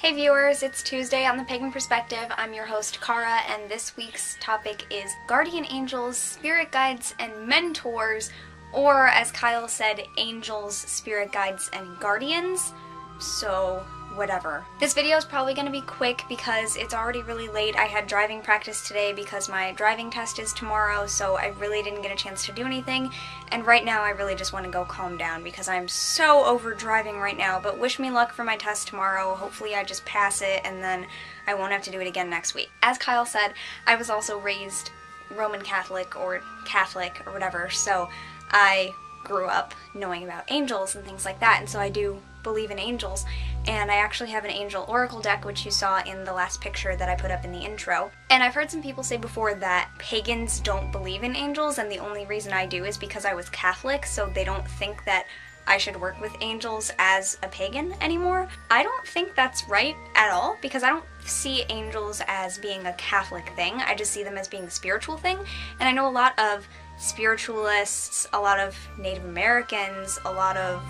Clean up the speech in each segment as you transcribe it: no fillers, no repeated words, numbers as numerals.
Hey viewers, it's Tuesday on the Pagan Perspective. I'm your host Kara, and this week's topic is guardian angels, spirit guides, and mentors, or as Kyle said, angels, spirit guides, and guardians. So, whatever. This video is probably going to be quick because it's already really late. I had driving practice today because my driving test is tomorrow, so I really didn't get a chance to do anything. And right now I really just want to go calm down because I'm so over driving right now. But wish me luck for my test tomorrow. Hopefully I just pass it and then I won't have to do it again next week. As Kyle said, I was also raised Roman Catholic or whatever, so I grew up knowing about angels and things like that, and so I do believe in angels, and I actually have an angel oracle deck, which you saw in the last picture that I put up in the intro. And I've heard some people say before that pagans don't believe in angels, and the only reason I do is because I was Catholic, so they don't think that I should work with angels as a pagan anymore. I don't think that's right at all, because I don't see angels as being a Catholic thing. I just see them as being a spiritual thing, and I know a lot of spiritualists, a lot of Native Americans, a lot of,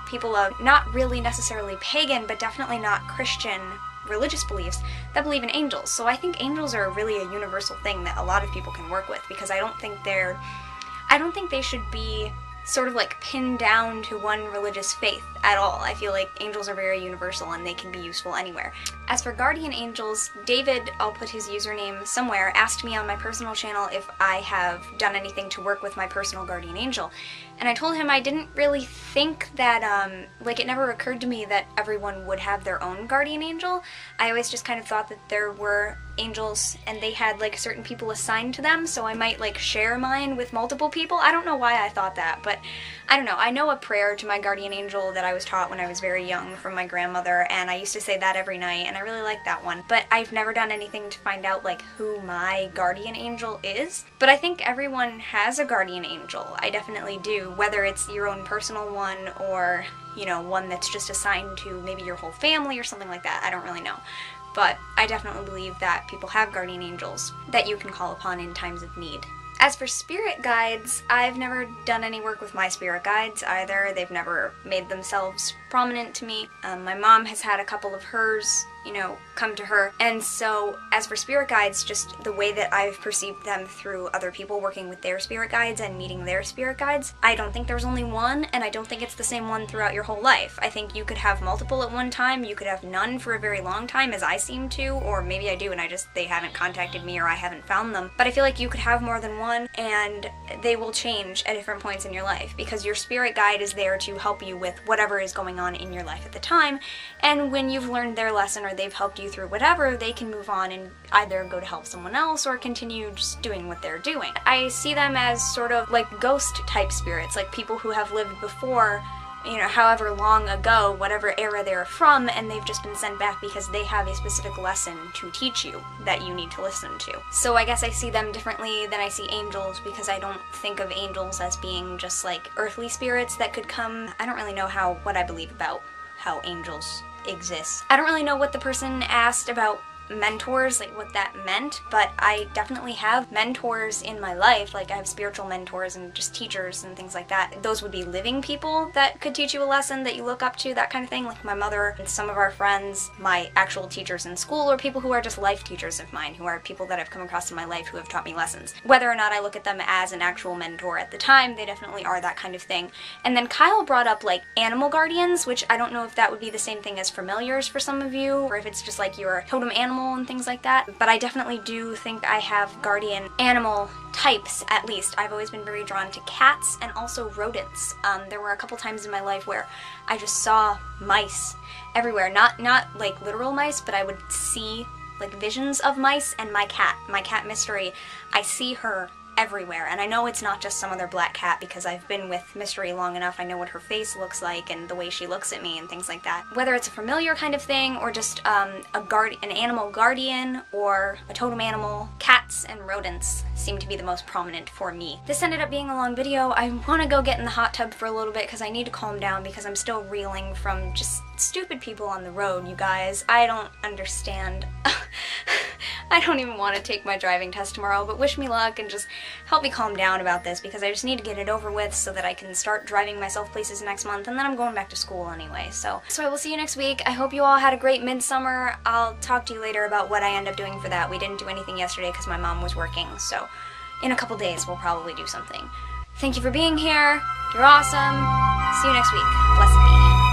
people of not really necessarily pagan, but definitely not Christian religious beliefs that believe in angels. So I think angels are really a universal thing that a lot of people can work with, because I don't think they should be sort of like pinned down to one religious faith at all. I feel like angels are very universal and they can be useful anywhere. As for guardian angels, David, I'll put his username somewhere, asked me on my personal channel if I have done anything to work with my personal guardian angel. And I told him I didn't really think that, it never occurred to me that everyone would have their own guardian angel. I always just kind of thought that there were angels and they had certain people assigned to them, so I might share mine with multiple people. I don't know why I thought that, but I don't know. I know a prayer to my guardian angel that I was taught when I was very young from my grandmother, and I used to say that every night, and I really like that one. But I've never done anything to find out who my guardian angel is. But I think everyone has a guardian angel. I definitely do, whether it's your own personal one or, one that's just assigned to maybe your whole family or something like that. I don't really know. But I definitely believe that people have guardian angels that you can call upon in times of need. As for spirit guides, I've never done any work with my spirit guides either. They've never made themselves prominent to me. My mom has had a couple of hers, come to her. And so, as for spirit guides, just the way that I've perceived them through other people working with their spirit guides and meeting their spirit guides, I don't think there's only one, and I don't think it's the same one throughout your whole life. I think you could have multiple at one time, you could have none for a very long time, as I seem to, or maybe I do and they haven't contacted me or I haven't found them. But I feel like you could have more than one, and they will change at different points in your life, because your spirit guide is there to help you with whatever is going on in your life at the time, and when you've learned their lesson or they've helped you through whatever, they can move on and either go to help someone else or continue just doing what they're doing. I see them as sort of ghost type spirits, people who have lived before, however long ago, whatever era they're from, and they've just been sent back because they have a specific lesson to teach you that you need to listen to. So I guess I see them differently than I see angels, because I don't think of angels as being just earthly spirits that could come. I don't really know what I believe about how angels exist. I don't really know what the person asked about mentors, what that meant, but I definitely have mentors in my life. I have spiritual mentors and just teachers and things like that. Those would be living people that could teach you a lesson that you look up to, that kind of thing, like my mother and some of our friends, my actual teachers in school, or people who are just life teachers of mine, who are people that I've come across in my life who have taught me lessons. Whether or not I look at them as an actual mentor at the time, they definitely are that kind of thing. And then Kyle brought up animal guardians, which I don't know if that would be the same thing as familiars for some of you, or if it's just your totem animal and things like that. But I definitely do think I have guardian animal types, at least. I've always been very drawn to cats and also rodents. There were a couple times in my life where I just saw mice everywhere. Not literal mice, but I would see visions of mice, and my cat Mystery, I see her everywhere. And I know it's not just some other black cat, because I've been with Mystery long enough. I know what her face looks like and the way she looks at me and things like that. Whether it's a familiar kind of thing or just an animal guardian or a totem animal, cats and rodents seem to be the most prominent for me. This ended up being a long video. I want to go get in the hot tub for a little bit because I need to calm down, because I'm still reeling from just stupid people on the road, you guys. I don't understand. I don't even want to take my driving test tomorrow, but wish me luck and just help me calm down about this because I just need to get it over with so that I can start driving myself places next month, and then I'm going back to school anyway. So I will see you next week. I hope you all had a great midsummer. I'll talk to you later about what I end up doing for that. We didn't do anything yesterday because my mom was working, so in a couple days we'll probably do something. Thank you for being here. You're awesome. See you next week. Blessed be.